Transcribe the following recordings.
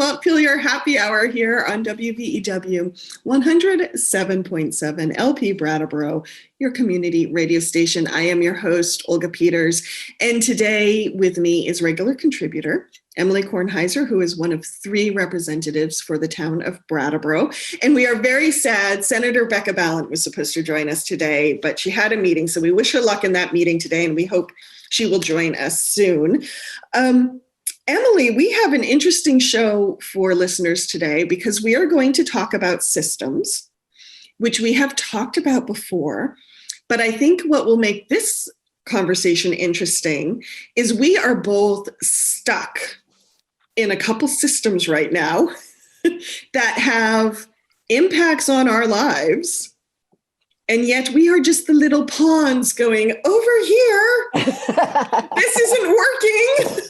Montpelier Happy Hour here on WVEW 107.7 LP Brattleboro, your community radio station. I am your host, Olga Peters, and today with me is regular contributor Emily Kornheiser, who is one of 3 representatives for the town of Brattleboro. And we are very sad. Senator Becca Balint was supposed to join us today, but she had a meeting, so we wish her luck in that meeting today, and we hope she will join us soon. Emily, we have an interesting show for listeners today because we are going to talk about systems, which we have talked about before. But I think what will make this conversation interesting is we are both stuck in a couple systems right now that have impacts on our lives. And yet we are just the little pawns going, over here, this isn't working.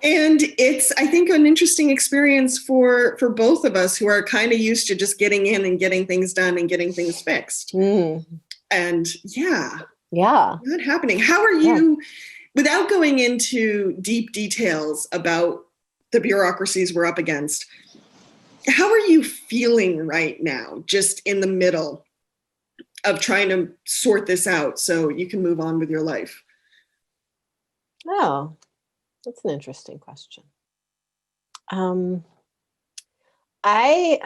And it's, I think, an interesting experience for both of us who are kind of used to just getting in and getting things done and getting things fixed. And not happening. How are you, without going into deep details about the bureaucracies we're up against, how are you feeling right now, just in the middle of trying to sort this out so you can move on with your life? Oh, that's an interesting question. I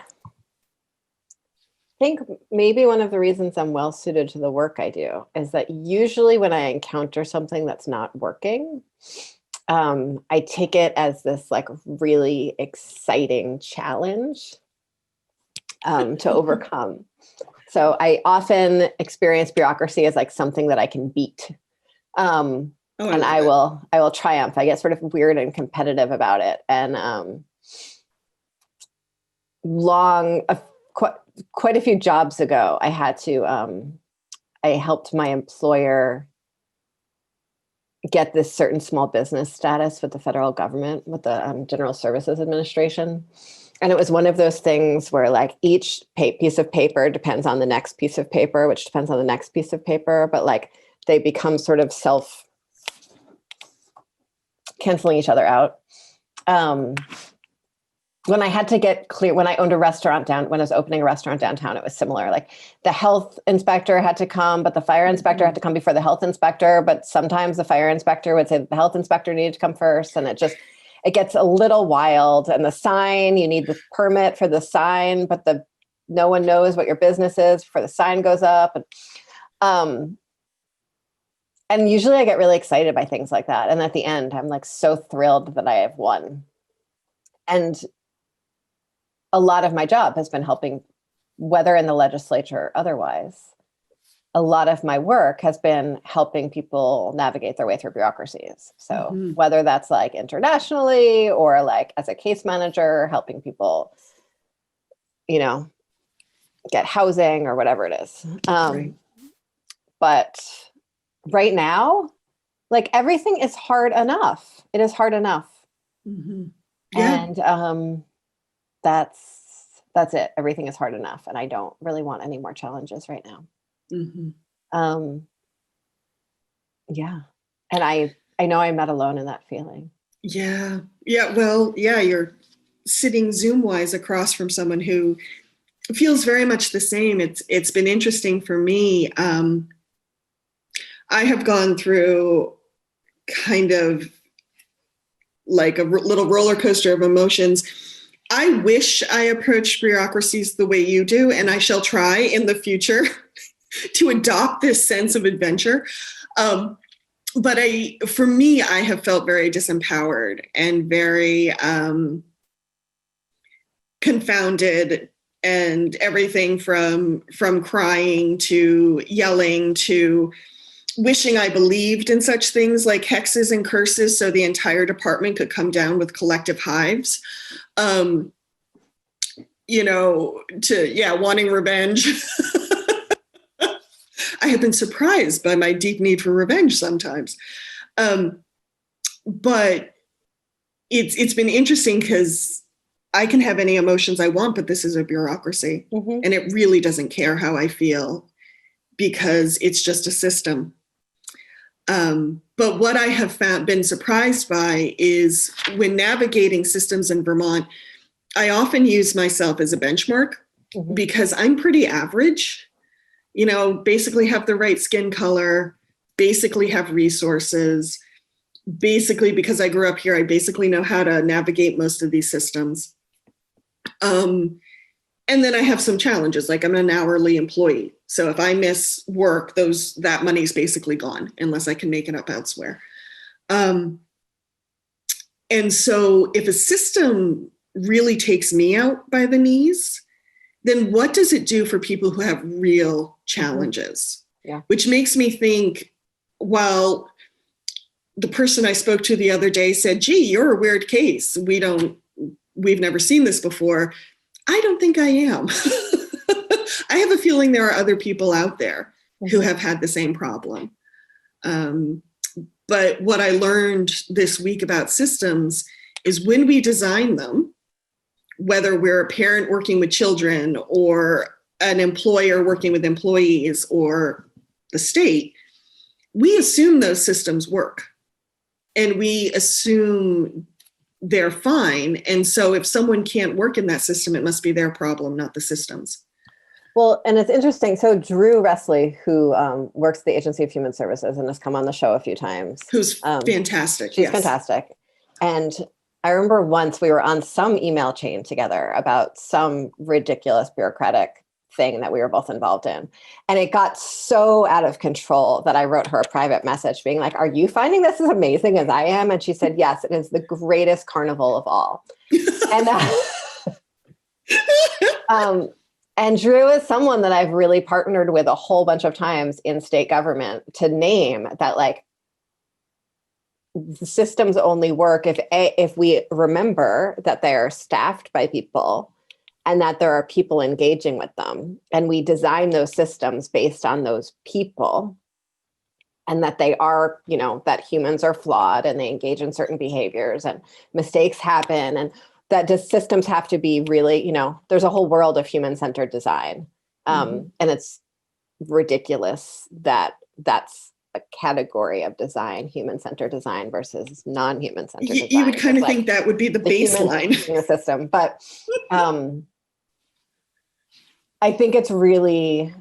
think maybe one of the reasons I'm well suited to the work I do is that usually when I encounter something that's not working, I take it as this like really exciting challenge to overcome. So I often experience bureaucracy as like something that I can beat. I will triumph. I get sort of weird and competitive about it. And quite a few jobs ago, I had to, I helped my employer get this certain small business status with the federal government, with the General Services Administration. And it was one of those things where like each piece of paper depends on the next piece of paper, which depends on the next piece of paper, but like they become sort of canceling each other out. When I had to get clear, when I owned a restaurant when I was opening a restaurant downtown, it was similar. Like the health inspector had to come, but the fire inspector had to come before the health inspector. But sometimes the fire inspector would say that the health inspector needed to come first. And it gets a little wild. And the sign, you need the permit for the sign, but no one knows what your business is before the sign goes up. And usually I get really excited by things like that. And at the end, I'm like so thrilled that I have won. And a lot of my job has been helping, whether in the legislature or otherwise, a lot of my work has been helping people navigate their way through bureaucracies. So whether that's like internationally or like as a case manager, helping people, get housing or whatever it is. Right. But right now, like everything is hard enough. It is hard enough. Mm-hmm. Yeah. And that's it. Everything is hard enough. And I don't really want any more challenges right now. Mm-hmm. And I know I'm not alone in that feeling. Yeah. Well, you're sitting Zoom-wise across from someone who feels very much the same. It's been interesting for me. I have gone through kind of like a little roller coaster of emotions. I wish I approached bureaucracies the way you do, and I shall try in the future to adopt this sense of adventure. But for me, I have felt very disempowered and very confounded, and everything from crying to yelling to wishing I believed in such things like hexes and curses so the entire department could come down with collective hives, wanting revenge. I have been surprised by my deep need for revenge sometimes. But it's been interesting because I can have any emotions I want, but this is a bureaucracy. Mm-hmm. And it really doesn't care how I feel because it's just a system. But what I have been surprised by is when navigating systems in Vermont, I often use myself as a benchmark because I'm pretty average, basically have the right skin color, basically have resources, basically because I grew up here, I basically know how to navigate most of these systems. And then I have some challenges, like I'm an hourly employee. So if I miss work, that money's basically gone unless I can make it up elsewhere. And so if a system really takes me out by the knees, then what does it do for people who have real challenges? Yeah. Which makes me think, well, the person I spoke to the other day said, gee, you're a weird case. We've never seen this before. I don't think I am. I have a feeling there are other people out there who have had the same problem. But what I learned this week about systems is when we design them, whether we're a parent working with children or an employer working with employees or the state, we assume those systems work and we assume they're fine. And so if someone can't work in that system, it must be their problem, not the system's. Well, and it's interesting. So Drew Wesley, who works at the Agency of Human Services and has come on the show a few times. Who's fantastic. She's fantastic. And I remember once we were on some email chain together about some ridiculous bureaucratic thing that we were both involved in. And it got so out of control that I wrote her a private message being like, are you finding this as amazing as I am? And she said, yes, it is the greatest carnival of all. And Drew is someone that I've really partnered with a whole bunch of times in state government to name that, like, the systems only work if we remember that they're staffed by people and that there are people engaging with them. And we design those systems based on those people and that they are, that humans are flawed and they engage in certain behaviors and mistakes happen. And that just systems have to be really, there's a whole world of human-centered design. And it's ridiculous that that's a category of design, human-centered design versus non-human-centered design. You would kind of think that would be the baseline system. But I think it's really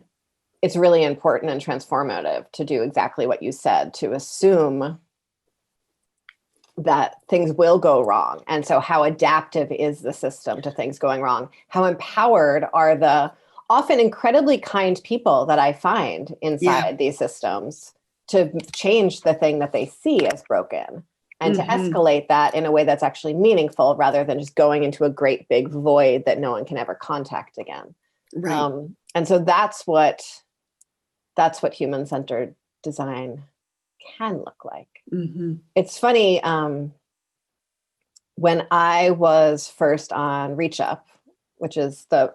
important and transformative to do exactly what you said, to assume that things will go wrong. And so how adaptive is the system to things going wrong? How empowered are the often incredibly kind people that I find inside these systems to change the thing that they see as broken and to escalate that in a way that's actually meaningful rather than just going into a great big void that no one can ever contact again. Right. And so that's what human-centered design can look like. It's funny, when I was first on Reach Up, which is the,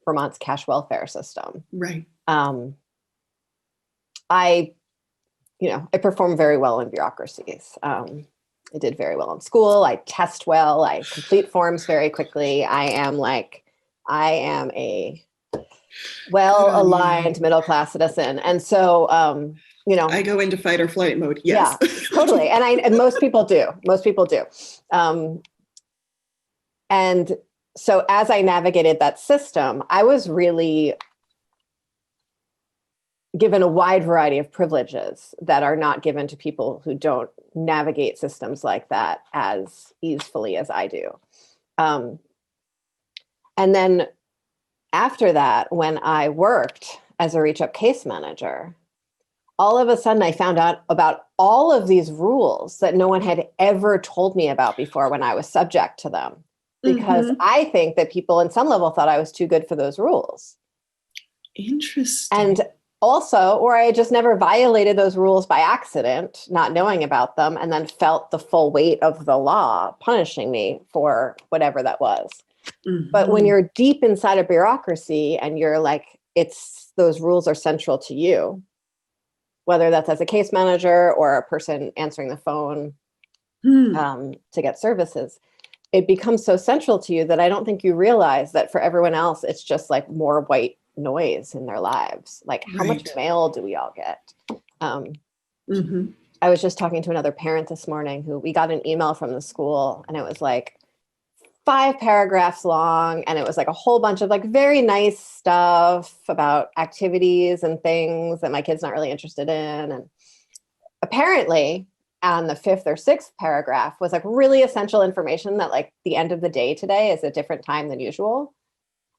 Vermont's cash welfare system. Right. I perform very well in bureaucracies. I did very well in school. I test well. I complete forms very quickly. I am a well-aligned middle-class citizen. And so, I go into fight or flight mode. Yes. Yeah, totally. And most people do. And so as I navigated that system, I was really given a wide variety of privileges that are not given to people who don't navigate systems like that as easily as I do. And then after that, when I worked as a Reach Up case manager, all of a sudden I found out about all of these rules that no one had ever told me about before when I was subject to them. Because I think that people in some level thought I was too good for those rules. Interesting. And also, or I just never violated those rules by accident, not knowing about them, and then felt the full weight of the law punishing me for whatever that was. But when you're deep inside a bureaucracy and you're like, those rules are central to you, whether that's as a case manager or a person answering the phone to get services, it becomes so central to you that I don't think you realize that for everyone else, it's just like more white noise in their lives. Like, how much mail do we all get? I was just talking to another parent this morning who we got an email from the school, and it was like 5 paragraphs long. And it was like a whole bunch of like very nice stuff about activities and things that my kid's not really interested in. And apparently on the 5th or 6th paragraph was like really essential information that like the end of the day today is a different time than usual.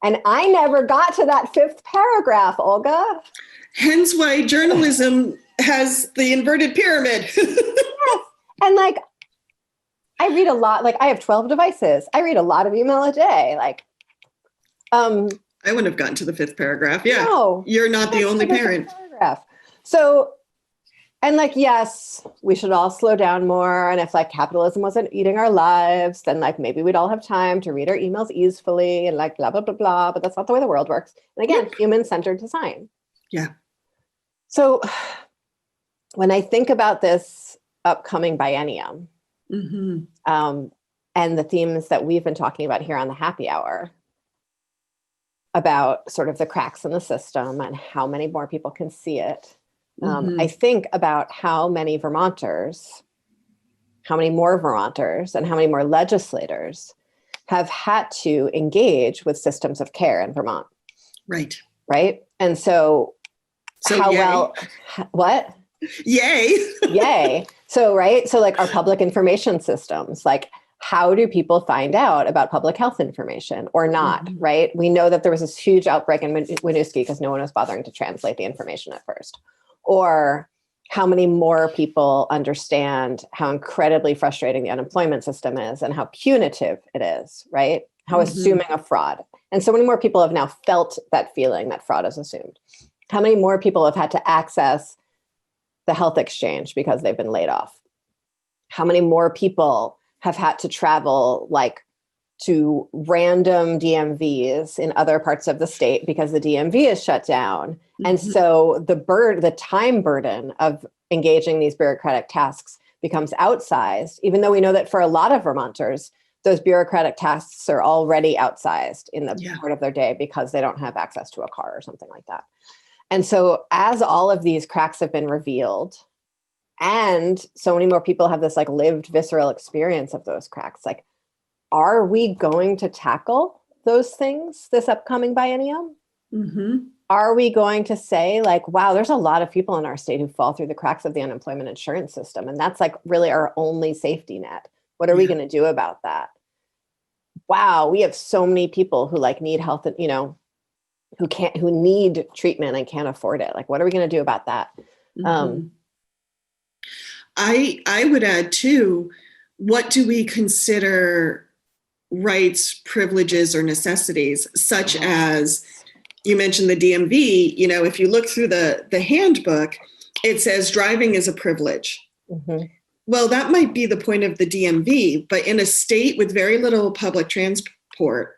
And I never got to that 5th paragraph, Olga. Hence why journalism has the inverted pyramid. Yes. And like, I read a lot, like I have 12 devices. I read a lot of email a day. Like, I wouldn't have gotten to the 5th paragraph. Yeah. No, You're not the only parent. Paragraph. So, and like, yes, we should all slow down more. And if like capitalism wasn't eating our lives, then like maybe we'd all have time to read our emails easily and like blah, blah, blah, blah. But that's not the way the world works. And again, human-centered design. Yeah. So when I think about this upcoming biennium, and the themes that we've been talking about here on the Happy Hour, about sort of the cracks in the system and how many more people can see it, I think about how many more Vermonters, and how many more legislators have had to engage with systems of care in Vermont. Right. Right. And so how yay. well, what? Yay. Yay. So, right. So like our public information systems, like how do people find out about public health information or not, right? We know that there was this huge outbreak in Winooski because no one was bothering to translate the information at first. Or how many more people understand how incredibly frustrating the unemployment system is and how punitive it is, right? How assuming of fraud. And so many more people have now felt that feeling that fraud is assumed. How many more people have had to access the health exchange because they've been laid off? How many more people have had to travel like to random DMVs in other parts of the state because the DMV is shut down? And so the time burden of engaging these bureaucratic tasks becomes outsized, even though we know that for a lot of Vermonters, those bureaucratic tasks are already outsized in the part of their day because they don't have access to a car or something like that. And so as all of these cracks have been revealed, and so many more people have this like lived visceral experience of those cracks, like, are we going to tackle those things this upcoming biennium? Are we going to say like, wow, there's a lot of people in our state who fall through the cracks of the unemployment insurance system, and that's like really our only safety net. What are we going to do about that? Wow, we have so many people who like need health, and who need treatment and can't afford it. Like, what are we going to do about that? I would add too, what do we consider rights, privileges, or necessities, such as, you mentioned the DMV, if you look through the handbook, it says driving is a privilege. Well, that might be the point of the DMV, but in a state with very little public transport,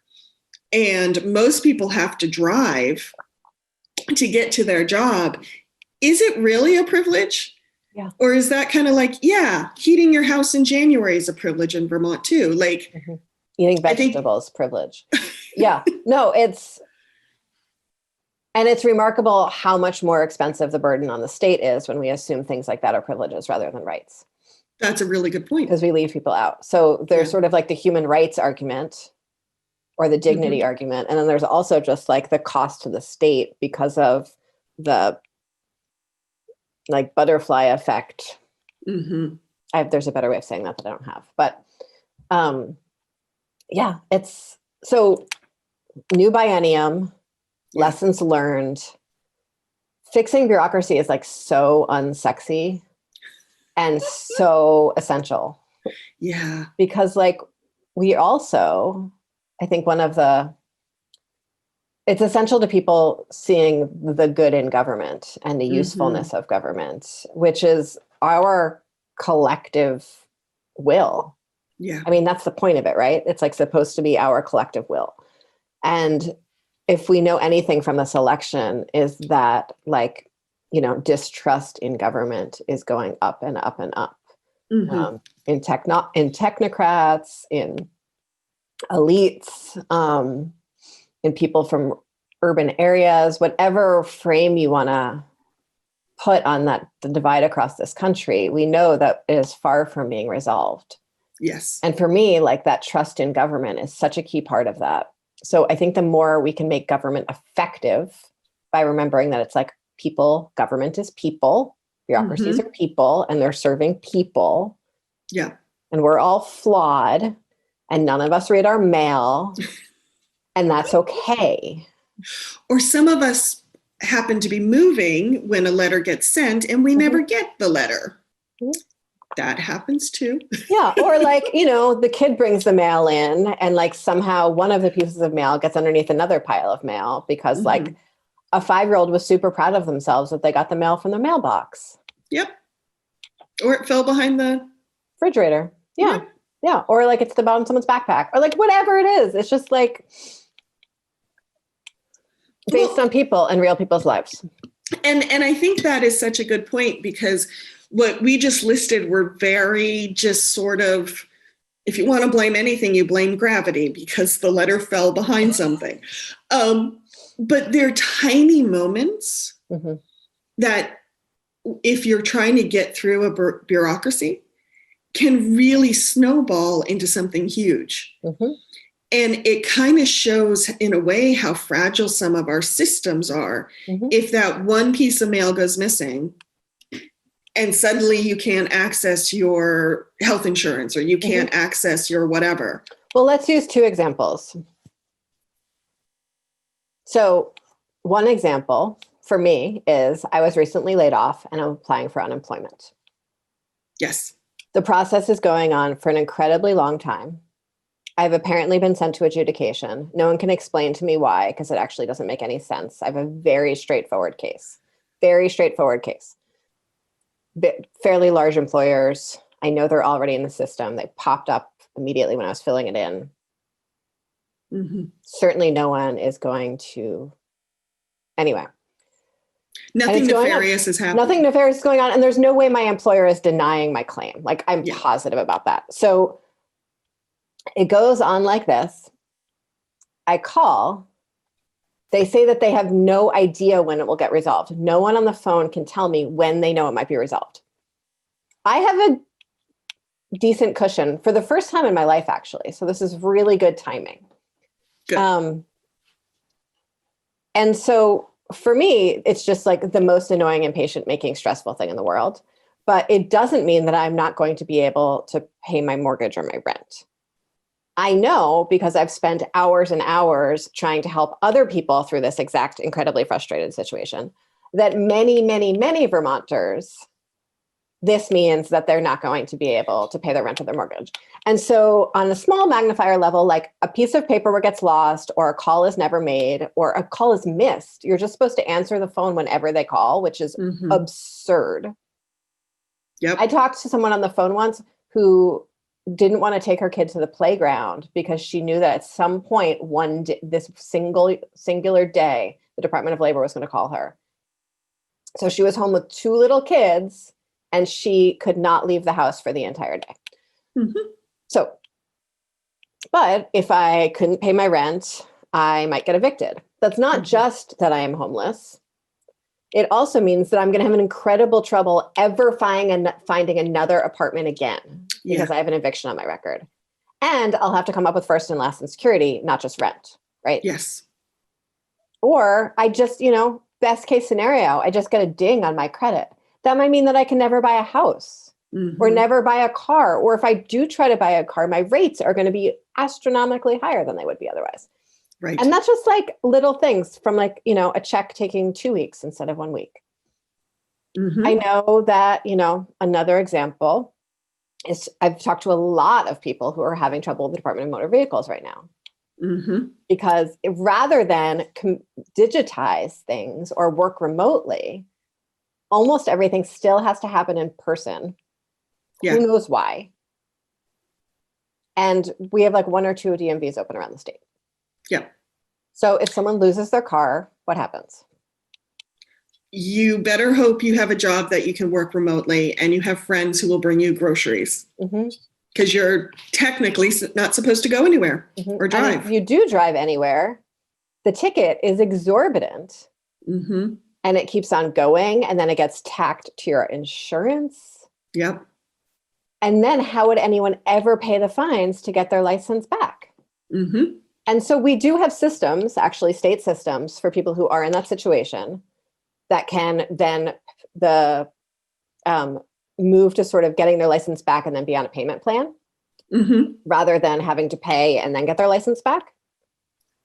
and most people have to drive to get to their job, is it really a privilege? Yeah. Or is that kind of like, heating your house in January is a privilege in Vermont too? Like eating vegetables, privilege. Yeah, no, it's remarkable how much more expensive the burden on the state is when we assume things like that are privileges rather than rights. That's a really good point. Because we leave people out. So there's sort of like the human rights argument or the dignity argument. And then there's also just like the cost to the state because of the like butterfly effect. There's a better way of saying that I don't have. But it's so new biennium, lessons learned. Fixing bureaucracy is like so unsexy and so essential. Yeah. Because like we also, I think it's essential to people seeing the good in government and the usefulness of government, which is our collective will. Yeah. I mean, that's the point of it, right? It's like supposed to be our collective will. And if we know anything from this election is that like, distrust in government is going up and up and up. In technocrats, in elites, in people from urban areas, whatever frame you want to put on the divide across this country, we know that it is far from being resolved. Yes. And for me, like, that trust in government is such a key part of that. So I think the more we can make government effective by remembering that it's like people, government is people, bureaucracies are people, and they're serving people. Yeah. And we're all flawed, and none of us read our mail, and that's okay. Or some of us happen to be moving when a letter gets sent and we never get the letter. That happens too. Yeah. Or like, the kid brings the mail in and like somehow one of the pieces of mail gets underneath another pile of mail because like a 5-year-old was super proud of themselves that they got the mail from the mailbox. Yep. Or it fell behind the refrigerator. Yeah. Yep. Yeah. Or like it's the bottom of someone's backpack or like whatever it is. It's just like based on people and real people's lives. And I think that is such a good point because what we just listed were very just sort of, if you want to blame anything, you blame gravity because the letter fell behind something. But they're tiny moments that if you're trying to get through a bureaucracy can really snowball into something huge. And it kind of shows in a way how fragile some of our systems are. If that one piece of mail goes missing and suddenly you can't access your health insurance or you can't access your whatever. Well, let's use 2 examples. So one example for me is I was recently laid off and I'm applying for unemployment. Yes. The process is going on for an incredibly long time. I've apparently been sent to adjudication. No one can explain to me why, because it actually doesn't make any sense. I have a very straightforward case. Fairly large employers. I know they're already in the system. They popped up immediately when I was filling it in. Certainly no one is going to. Anyway. Nothing nefarious is happening. Nothing nefarious is going on. And there's no way my employer is denying my claim. Like I'm positive about that. So it goes on like this. I call. They say that they have no idea when it will get resolved. No one on the phone can tell me when they know it might be resolved. I have a decent cushion for the first time in my life, actually. So this is really good timing. Good. And so for me, it's just like the most annoying, impatient, making stressful thing in the world. But it doesn't mean that I'm not going to be able to pay my mortgage or my rent. I know because I've spent hours and hours trying to help other people through this exact incredibly frustrated situation that many, many, many Vermonters, this means that they're not going to be able to pay their rent or their mortgage. And so on a small magnifier level, like a piece of paperwork gets lost or a call is never made or a call is missed, you're just supposed to answer the phone whenever they call, which is absurd. Yep. I talked to someone on the phone once who didn't want to take her kid to the playground because she knew that at some point this singular day, the Department of Labor was going to call her. So she was home with 2 little kids and she could not leave the house for the entire day. So, but if I couldn't pay my rent, I might get evicted. That's not just that I am homeless. It also means that I'm going to have an incredible trouble ever finding another apartment again because I have an eviction on my record. And I'll have to come up with first and last in security, not just rent, right? Yes. Or I just, best case scenario, I just get a ding on my credit. That might mean that I can never buy a house or never buy a car. Or if I do try to buy a car, my rates are going to be astronomically higher than they would be otherwise. Right. And that's just like little things from like, a check taking 2 weeks instead of 1 week. I know that, another example is I've talked to a lot of people who are having trouble with the Department of Motor Vehicles right now. Because rather than digitize things or work remotely, almost everything still has to happen in person. Yeah. Who knows why? And we have like 1 or 2 DMVs open around the state. Yeah. So if someone loses their car, what happens? You better hope you have a job that you can work remotely and you have friends who will bring you groceries. Because you're technically not supposed to go anywhere or drive. And if you do drive anywhere, the ticket is exorbitant. And and it keeps on going, and then it gets tacked to your insurance. Yep. And then how would anyone ever pay the fines to get their license back? Mm-hmm. And so we do have systems, actually state systems, for people who are in that situation that can then move to sort of getting their license back and then be on a payment plan, rather than having to pay and then get their license back.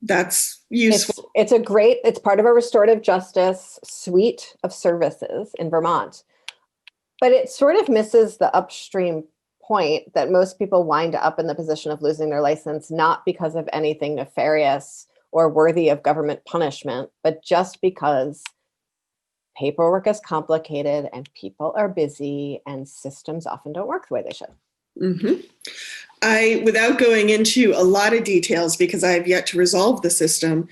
That's useful. It's part of a restorative justice suite of services in Vermont. But it sort of misses the upstream point that most people wind up in the position of losing their license, not because of anything nefarious or worthy of government punishment, but just because paperwork is complicated and people are busy and systems often don't work the way they should. Without going into a lot of details, because I have yet to resolve the system,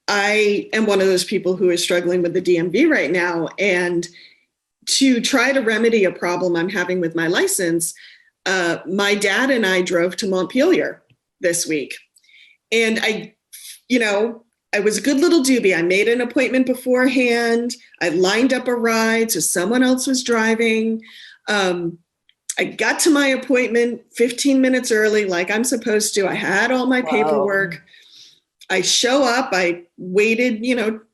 I am one of those people who is struggling with the DMV right now. And to try to remedy a problem I'm having with my license, my dad and I drove to Montpelier this week. And I was a good little doobie. I made an appointment beforehand. I lined up a ride, so someone else was driving. I got to my appointment 15 minutes early, like I'm supposed to. I had all my paperwork. I show up. I waited,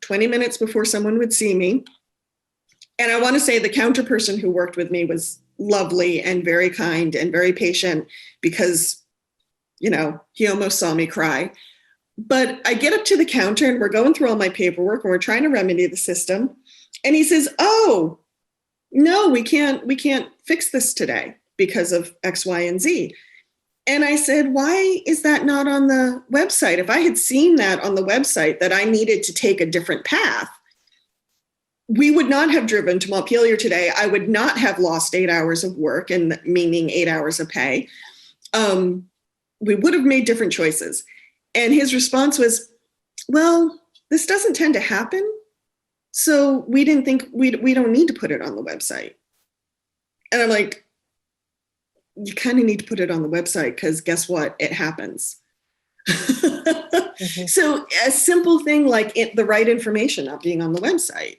20 minutes before someone would see me. And I want to say the counter person who worked with me was lovely and very kind and very patient, because, he almost saw me cry. But I get up to the counter and we're going through all my paperwork and we're trying to remedy the system. And he says, "Oh, no, we can't fix this today because of X, Y, and Z." And I said, "Why is that not on the website? If I had seen that on the website, that I needed to take a different path, we would not have driven to Montpelier today. I would not have lost 8 hours of work, and meaning 8 hours of pay. We would have made different choices." And his response was, "Well, this doesn't tend to happen, so we didn't think we don't need to put it on the website." And I'm like, you kind of need to put it on the website, because guess what? It happens. So a simple thing like the right information not being on the website.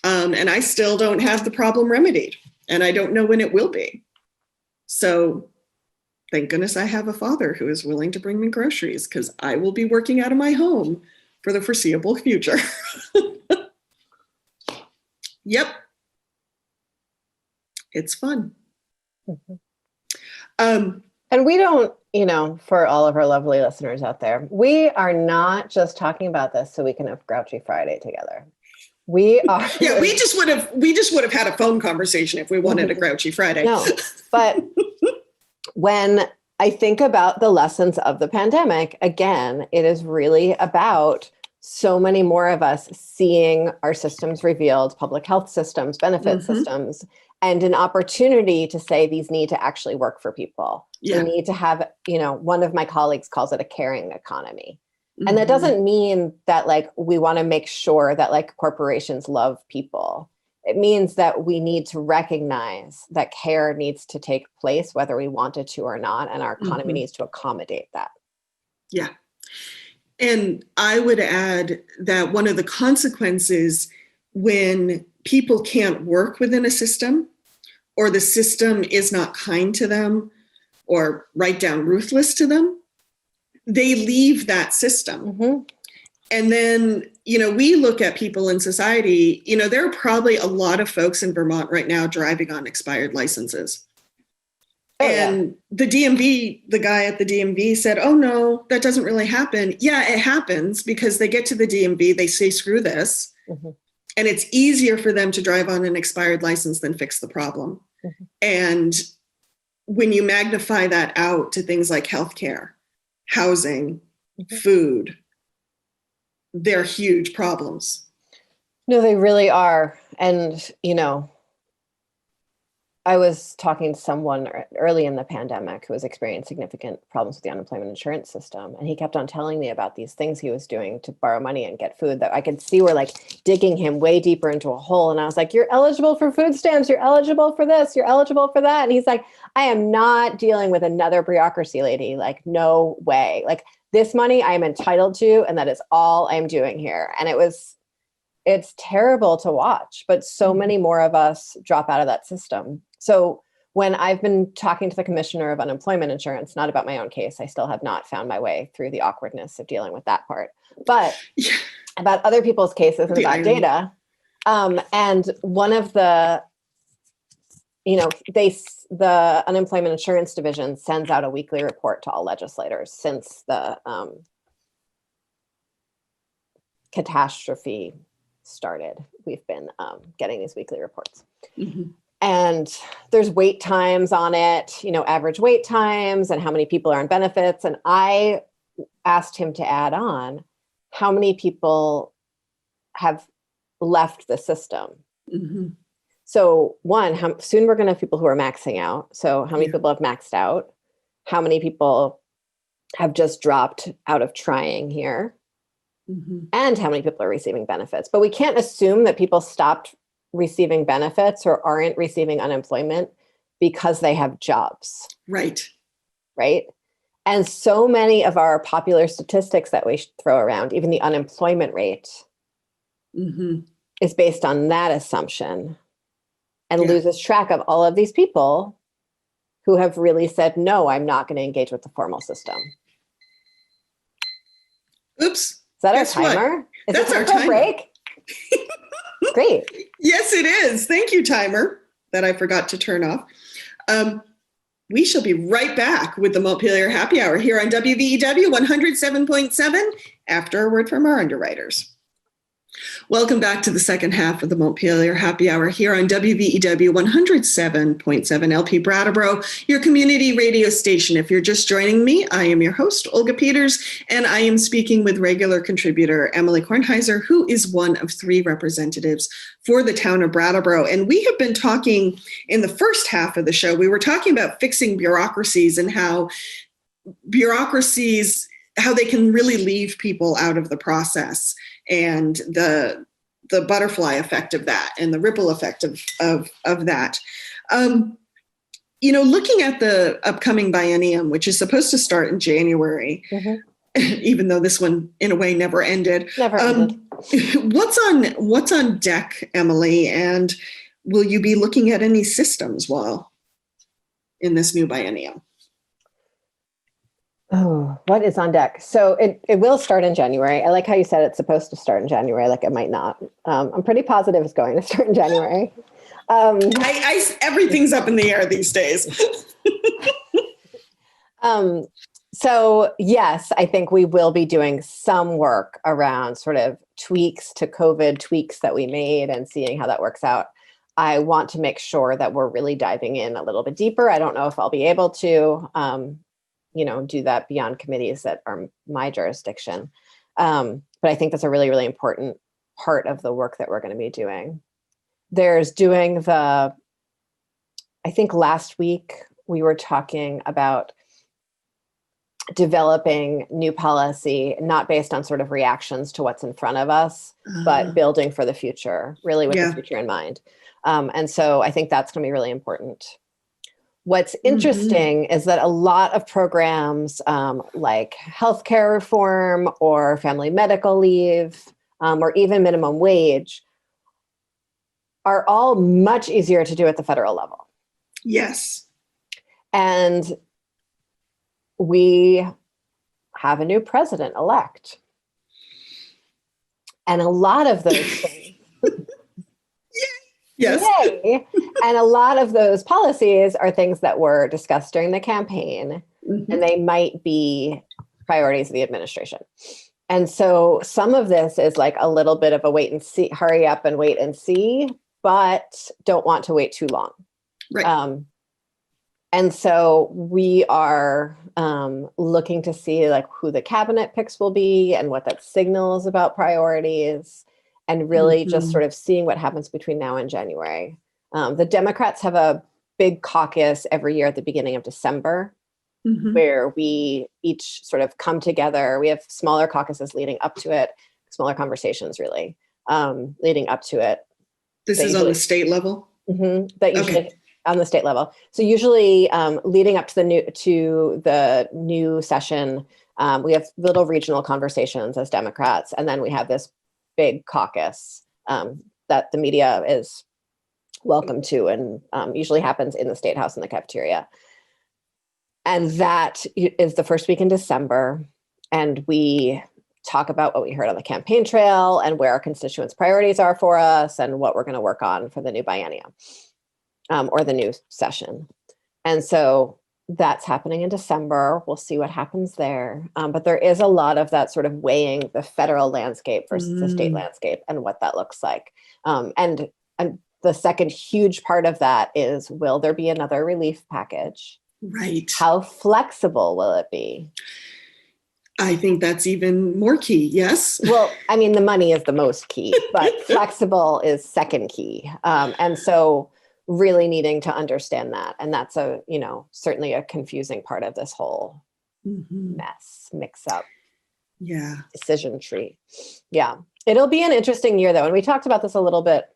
And I still don't have the problem remedied, and I don't know when it will be. So thank goodness I have a father who is willing to bring me groceries, because I will be working out of my home for the foreseeable future. Yep. It's fun. And we don't, for all of our lovely listeners out there, we are not just talking about this so we can have Grouchy Friday together. We are. Yeah, we just would have had a phone conversation if we wanted a Grouchy Friday. No, but when I think about the lessons of the pandemic, again, it is really about so many more of us seeing our systems revealed, public health systems, benefit systems, and an opportunity to say these need to actually work for people. Yeah. We need to have, one of my colleagues calls it a caring economy. And that doesn't mean that we want to make sure that corporations love people. It means that we need to recognize that care needs to take place, whether we want it to or not, and our economy needs to accommodate that. Yeah. And I would add that one of the consequences when people can't work within a system, or the system is not kind to them, or right down ruthless to them, they leave that system. And then, we look at people in society, there are probably a lot of folks in Vermont right now driving on expired licenses. And the DMV, the guy at the DMV said, "Oh no, that doesn't really happen." Yeah, it happens, because they get to the DMV, they say, "Screw this." And it's easier for them to drive on an expired license than fix the problem. And when you magnify that out to things like healthcare, housing, food, they're huge problems. No, they really are. And, I was talking to someone early in the pandemic who was experiencing significant problems with the unemployment insurance system. And he kept on telling me about these things he was doing to borrow money and get food that I could see were digging him way deeper into a hole. And I was like, "You're eligible for food stamps. You're eligible for this. You're eligible for that." And he's like, "I am not dealing with another bureaucracy lady. No way. This money I am entitled to. And that is all I'm doing here." And it was It's terrible to watch, but so many more of us drop out of that system. So when I've been talking to the commissioner of unemployment insurance, not about my own case, I still have not found my way through the awkwardness of dealing with that part, but about other people's cases and about data. And one of the, the unemployment insurance division sends out a weekly report to all legislators since the catastrophe started. We've been getting these weekly reports. Mm-hmm. And there's wait times on it, average wait times and how many people are on benefits. And I asked him to add on how many people have left the system. Mm-hmm. So one, how soon we're going to have people who are maxing out. So how many people have maxed out? How many people have just dropped out of trying here? Mm-hmm. And how many people are receiving benefits? But we can't assume that people stopped receiving benefits or aren't receiving unemployment because they have jobs. Right. And so many of our popular statistics that we throw around, even the unemployment rate, mm-hmm. is based on that assumption and loses track of all of these people who have really said, no, I'm not going to engage with the formal system. Oops. Is that our timer? That's our timer. Break? Great. Yes, it is. Thank you, timer, that I forgot to turn off. We shall be right back with the Montpelier Happy Hour here on WVEW 107.7 after a word from our underwriters. Welcome back to the second half of the Montpelier Happy Hour here on WVEW 107.7 LP Brattleboro, your community radio station. If you're just joining me, I am your host, Olga Peters, and I am speaking with regular contributor Emily Kornheiser, who is one of three representatives for the town of Brattleboro. And we have been talking in the first half of the show, we were talking about fixing bureaucracies and how bureaucracies, how they can really leave people out of the process, and the butterfly effect of that and the ripple effect of that. Looking at the upcoming biennium, which is supposed to start in January, mm-hmm. even though this one in a way never ended. What's on deck, Emily, and will you be looking at any systems while in this new biennium? Oh, what is on deck? So it will start in January. I like how you said it's supposed to start in January, like it might not. I'm pretty positive it's going to start in January. Everything's up in the air these days. So yes, I think we will be doing some work around sort of tweaks to COVID, tweaks that we made and seeing how that works out. I want to make sure that we're really diving in a little bit deeper. I don't know if I'll be able to. Do that beyond committees that are my jurisdiction. But I think that's a really, really important part of the work that we're going to be doing. There's doing I think last week we were talking about developing new policy, not based on sort of reactions to what's in front of us, but building for the future, really with the future in mind. And so I think that's going to be really important. What's interesting is that a lot of programs like healthcare reform or family medical leave or even minimum wage are all much easier to do at the federal level. Yes. And we have a new president-elect. And a lot of those things... Yes. Yay. And a lot of those policies are things that were discussed during the campaign, and they might be priorities of the administration. And so some of this is like a little bit of a wait and see, hurry up and wait and see, but don't want to wait too long. Right. And so we are looking to see like who the cabinet picks will be and what that signals about priorities. And really just sort of seeing what happens between now and January. The Democrats have a big caucus every year at the beginning of December, where we each sort of come together. We have smaller caucuses leading up to it, smaller conversations really, leading up to it. This is on the state level? That usually on the state level. So usually leading up to the new session, we have little regional conversations as Democrats, and then we have this big caucus that the media is welcome to, and usually happens in the State House in the cafeteria. And that is the first week in December. And we talk about what we heard on the campaign trail and where our constituents' priorities are for us and what we're going to work on for the new biennium or the new session. And so that's happening in December. We'll see what happens there. But there is a lot of that sort of weighing the federal landscape versus the state landscape and what that looks like. And the second huge part of that is, will there be another relief package? Right. How flexible will it be? I think that's even more key. Yes. Well, I mean, the money is the most key, but flexible is second key. And so really needing to understand that. And that's certainly a confusing part of this whole mix up. Yeah. Decision tree. Yeah. It'll be an interesting year though. And we talked about this a little bit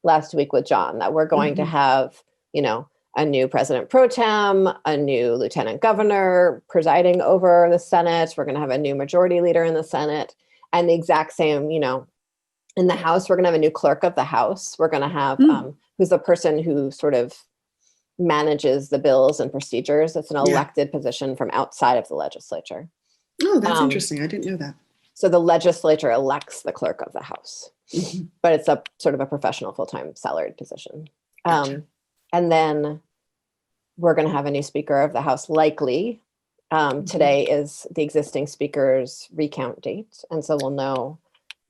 last week with John, that we're going to have, a new president pro tem, a new lieutenant governor presiding over the Senate. We're going to have a new majority leader in the Senate, and the exact same, in the House, we're going to have a new clerk of the House. We're going to have, who's the person who sort of manages the bills and procedures. It's an elected position from outside of the legislature. Oh, that's interesting. I didn't know that. So the legislature elects the clerk of the House, but it's a sort of a professional full-time salaried position. Gotcha. And then we're going to have a new Speaker of the House, likely. Today is the existing Speaker's recount date. And so we'll know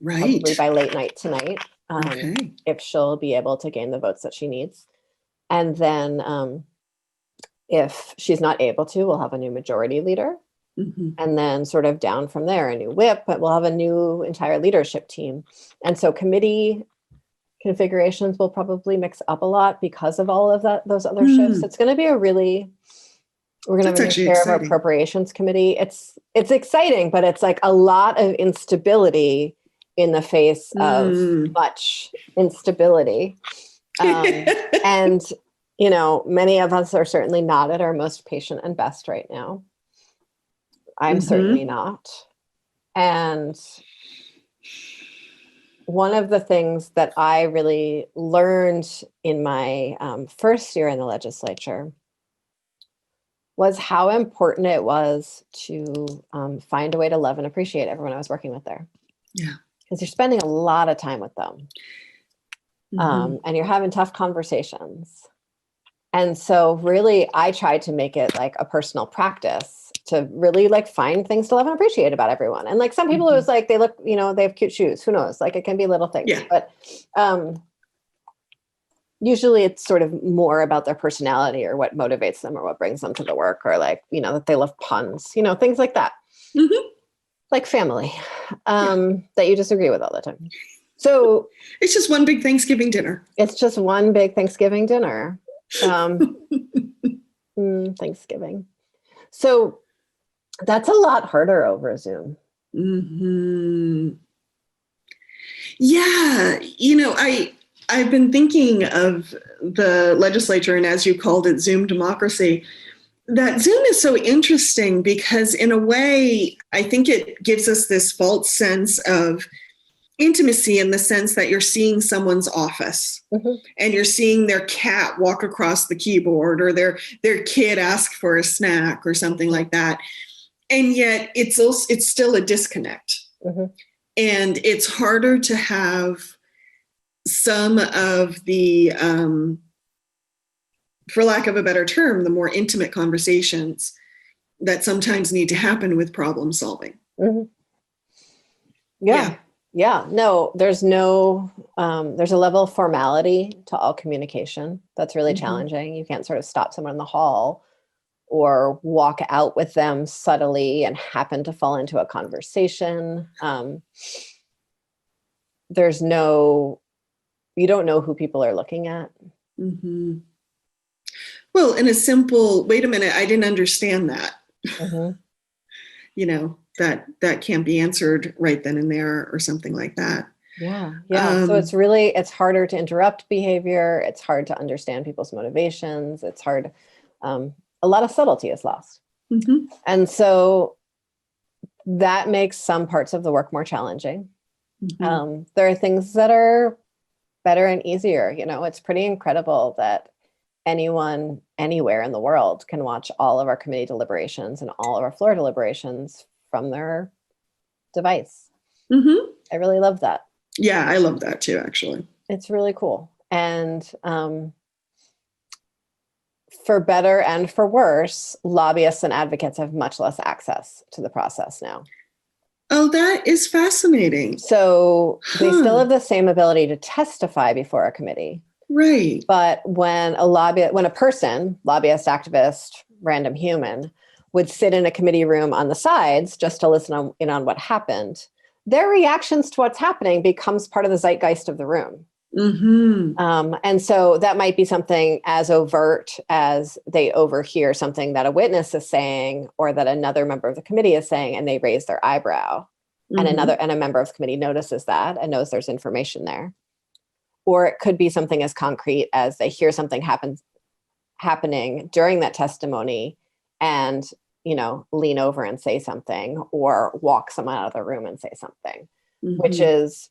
probably by late night tonight if she'll be able to gain the votes that she needs. And then if she's not able to, we'll have a new majority leader. And then sort of down from there, a new whip, but we'll have a new entire leadership team. And so committee configurations will probably mix up a lot because of all of those other shifts. It's going to be we're going to have a new chair of our appropriations committee. It's exciting, but it's like a lot of instability in the face of much instability. And, many of us are certainly not at our most patient and best right now. I'm certainly not. And one of the things that I really learned in my first year in the legislature was how important it was to find a way to love and appreciate everyone I was working with there. Yeah. Because you're spending a lot of time with them. And you're having tough conversations. And so really, I tried to make it like a personal practice to really like find things to love and appreciate about everyone. And like some people, it was like, they look, they have cute shoes. Who knows? Like it can be little things, but usually it's sort of more about their personality or what motivates them or what brings them to the work, or like, that they love puns, things like that. Like family that you disagree with all the time. So it's just one big Thanksgiving dinner. It's just one big Thanksgiving dinner. Thanksgiving. So that's a lot harder over Zoom. Yeah. I've been thinking of the legislature, and as you called it, Zoom democracy. That Zoom is so interesting because in a way, I think it gives us this false sense of intimacy in the sense that you're seeing someone's office and you're seeing their cat walk across the keyboard, or their kid ask for a snack or something like that. And yet it's still a disconnect. And it's harder to have some of the, for lack of a better term, the more intimate conversations that sometimes need to happen with problem solving. Yeah, no, there's a level of formality to all communication that's really challenging. You can't sort of stop someone in the hall or walk out with them subtly and happen to fall into a conversation. You don't know who people are looking at. Well, in a simple, wait a minute, I didn't understand that. That can't be answered right then and there or something like that. Yeah. So it's harder to interrupt behavior. It's hard to understand people's motivations. It's hard. A lot of subtlety is lost. And so that makes some parts of the work more challenging. There are things that are better and easier. It's pretty incredible that anyone anywhere in the world can watch all of our committee deliberations and all of our floor deliberations from their device. Mm-hmm. I really love that. Yeah, I love that too, actually. It's really cool. And for better and for worse, lobbyists and advocates have much less access to the process now. Oh, that is fascinating. So they still have the same ability to testify before a committee. Right. But when a person, lobbyist, activist, random human, would sit in a committee room on the sides just to listen in on what happened, their reactions to what's happening becomes part of the zeitgeist of the room. Mm-hmm. And so that might be something as overt as they overhear something that a witness is saying or that another member of the committee is saying, and they raise their eyebrow. Mm-hmm. And a member of the committee notices that and knows there's information there. Or it could be something as concrete as they hear something happening during that testimony and, lean over and say something or walk someone out of the room and say something, Mm-hmm. which is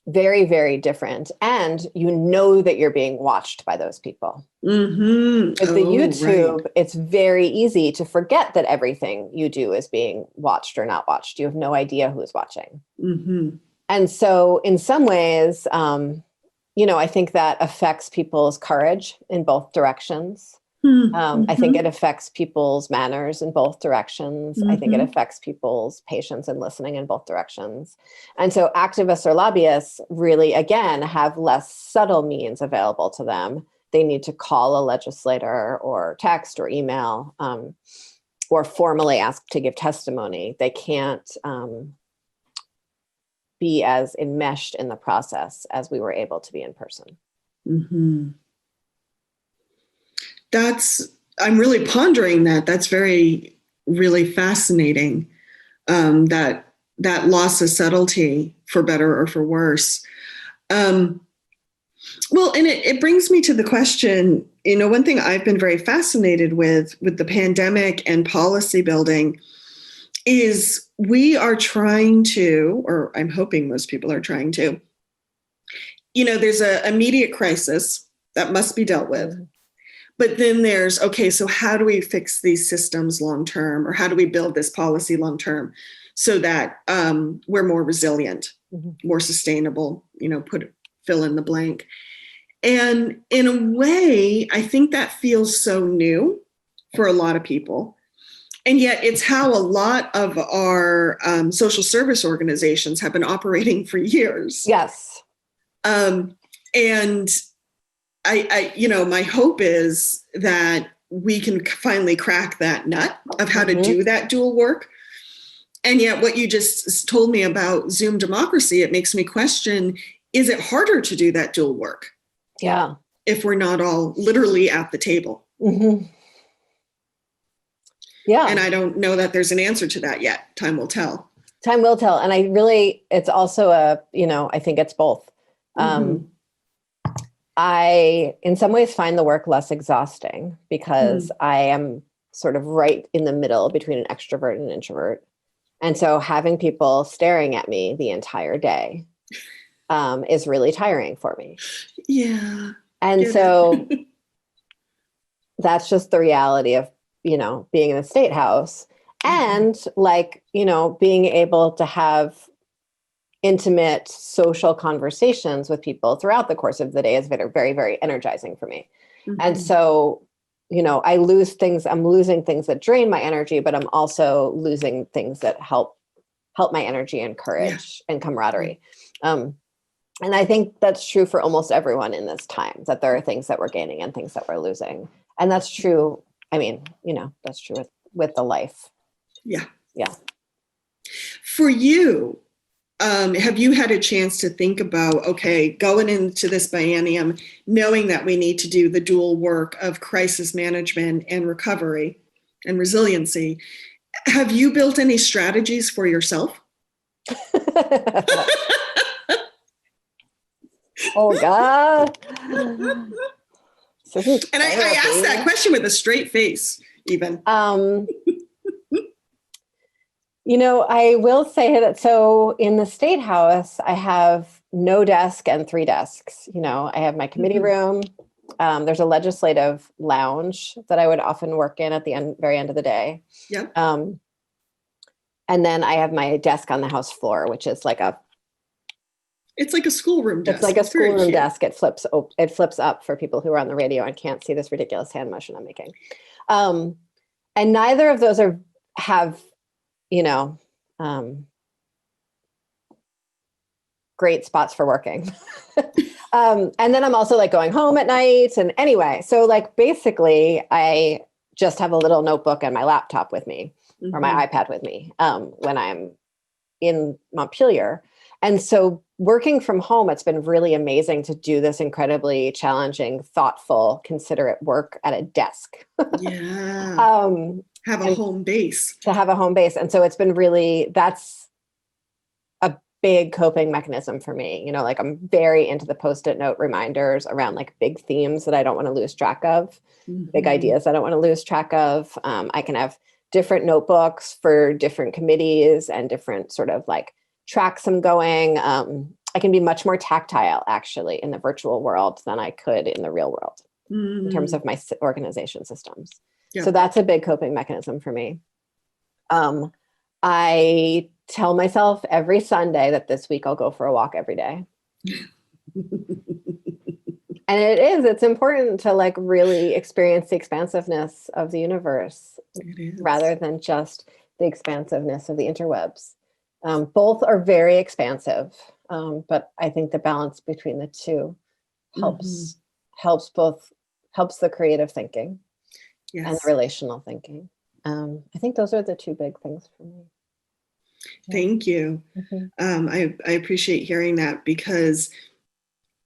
very, very different. And that you're being watched by those people. Mm-hmm. With the YouTube, right. It's very easy to forget that everything you do is being watched or not watched. You have no idea who's watching. Mm-hmm. And so in some ways, I think that affects people's courage in both directions. Mm-hmm. I think it affects people's manners in both directions. Mm-hmm. I think it affects people's patience and listening in both directions. And so activists or lobbyists really, again, have less subtle means available to them. They need to call a legislator or text or email or formally ask to give testimony. They can't be as enmeshed in the process as we were able to be in person. Mm-hmm. I'm really pondering that. That's really fascinating. That loss of subtlety, for better or for worse. Well, and it brings me to the question, one thing I've been very fascinated with the pandemic and policy building is we are trying to, or I'm hoping most people are trying to, there's an immediate crisis that must be dealt with. But then there's, okay, so how do we fix these systems long-term, or how do we build this policy long-term so that we're more resilient, more sustainable, fill in the blank. And in a way, I think that feels so new for a lot of people. And yet it's how a lot of our social service organizations have been operating for years. Yes. And I my hope is that we can finally crack that nut of how to do that dual work. And yet what you just told me about Zoom democracy, it makes me question, is it harder to do that dual work? Yeah. If we're not all literally at the table. Mm-hmm. Yeah. And I don't know that there's an answer to that yet. Time will tell. Time will tell. And it's also I think it's both. I, in some ways, find the work less exhausting because I am sort of right in the middle between an extrovert and an introvert. And so having people staring at me the entire day is really tiring for me. Yeah. And so that's just the reality of, being in the State House and being able to have intimate social conversations with people throughout the course of the day is very, very, very energizing for me. And so, I'm losing things that drain my energy, but I'm also losing things that help my energy and courage and camaraderie. And I think that's true for almost everyone in this time, that there are things that we're gaining and things that we're losing. And that's true. I mean, that's true with the life. Yeah. Yeah. For you, have you had a chance to think about, okay, going into this biennium, knowing that we need to do the dual work of crisis management and recovery and resiliency, have you built any strategies for yourself? Oh, God. And I asked that question with a straight face, even. I will say that, so in the State House, I have no desk and 3 desks. I have my committee room. There's a legislative lounge that I would often work in at the very end of the day. Yeah. And then I have my desk on the house floor, which is it's like a schoolroom desk. It's like a schoolroom desk. It flips up for people who are on the radio and can't see this ridiculous hand motion I'm making. And neither of those have great spots for working. And then I'm also going home at night. And anyway, so basically I just have a little notebook and my laptop with me, or my iPad with me when I'm in Montpelier. And so working from home, it's been really amazing to do this incredibly challenging, thoughtful, considerate work at a desk. Yeah. Have a home base. To have a home base. And so it's been that's a big coping mechanism for me. I'm very into the Post-it note reminders around big themes that I don't want to lose track of, big ideas I don't want to lose track of. I can have different notebooks for different committees and different sort of tracks I'm going. I can be much more tactile actually in the virtual world than I could in the real world in terms of my organization systems. Yeah. So that's a big coping mechanism for me. I tell myself every Sunday that this week I'll go for a walk every day. And it's important to really experience the expansiveness of the universe rather than just the expansiveness of the interwebs. Both are very expansive, but I think the balance between the two helps the creative thinking and the relational thinking. I think those are the two big things for me. Thank you. I appreciate hearing that because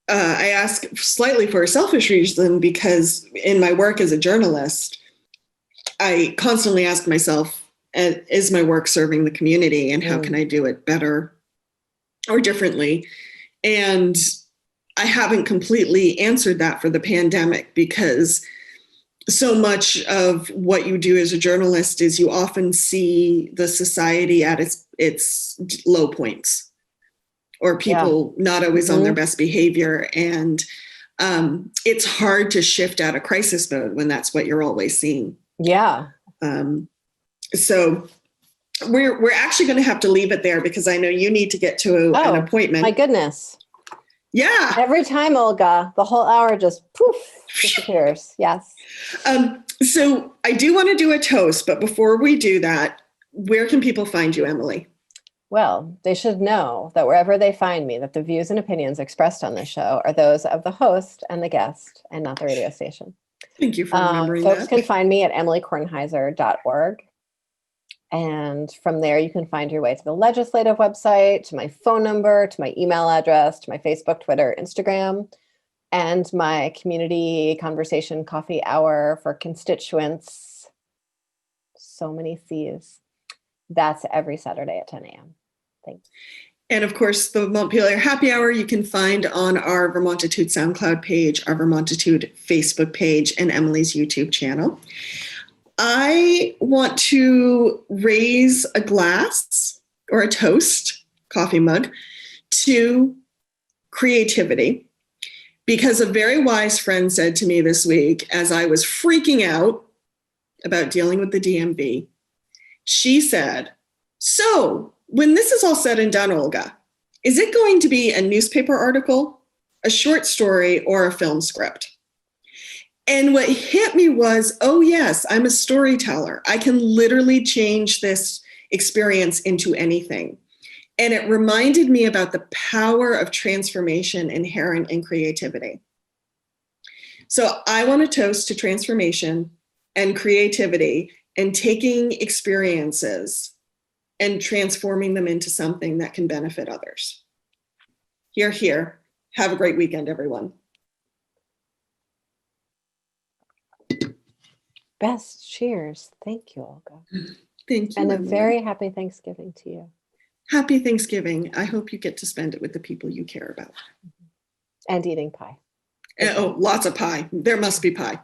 I ask slightly for a selfish reason because in my work as a journalist, I constantly ask myself, is my work serving the community and how can I do it better or differently? And I haven't completely answered that for the pandemic because so much of what you do as a journalist is you often see the society at its low points or people not always on their best behavior. And it's hard to shift out of crisis mode when that's what you're always seeing. Yeah. So we're actually going to have to leave it there because I know you need to get to an appointment. My goodness. Yeah. Every time, Olga, the whole hour just poof, disappears. Yes. So I do want to do a toast, but before we do that, where can people find you, Emily? Well, they should know that wherever they find me, that the views and opinions expressed on this show are those of the host and the guest and not the radio station. Thank you for remembering that. Folks can find me at emilykornheiser.org. And from there, you can find your way to the legislative website, to my phone number, to my email address, to my Facebook, Twitter, Instagram, and my community conversation coffee hour for constituents. So many C's. That's every Saturday at 10 a.m. Thanks. And of course, the Montpelier Happy Hour you can find on our Vermontitude SoundCloud page, our Vermontitude Facebook page, and Emily's YouTube channel. I want to raise a glass or a toast, coffee mug, to creativity. Because a very wise friend said to me this week, as I was freaking out about dealing with the DMV, she said, so when this is all said and done, Olga, is it going to be a newspaper article, a short story, or a film script? And what hit me was, oh yes, I'm a storyteller. I can literally change this experience into anything. And it reminded me about the power of transformation inherent in creativity. So I want to toast to transformation and creativity and taking experiences and transforming them into something that can benefit others. Hear, hear. Have a great weekend, everyone. Best cheers. Thank you, Olga. Thank you. And a very happy Thanksgiving to you. Happy Thanksgiving. I hope you get to spend it with the people you care about. And eating pie. Oh, lots of pie. There must be pie.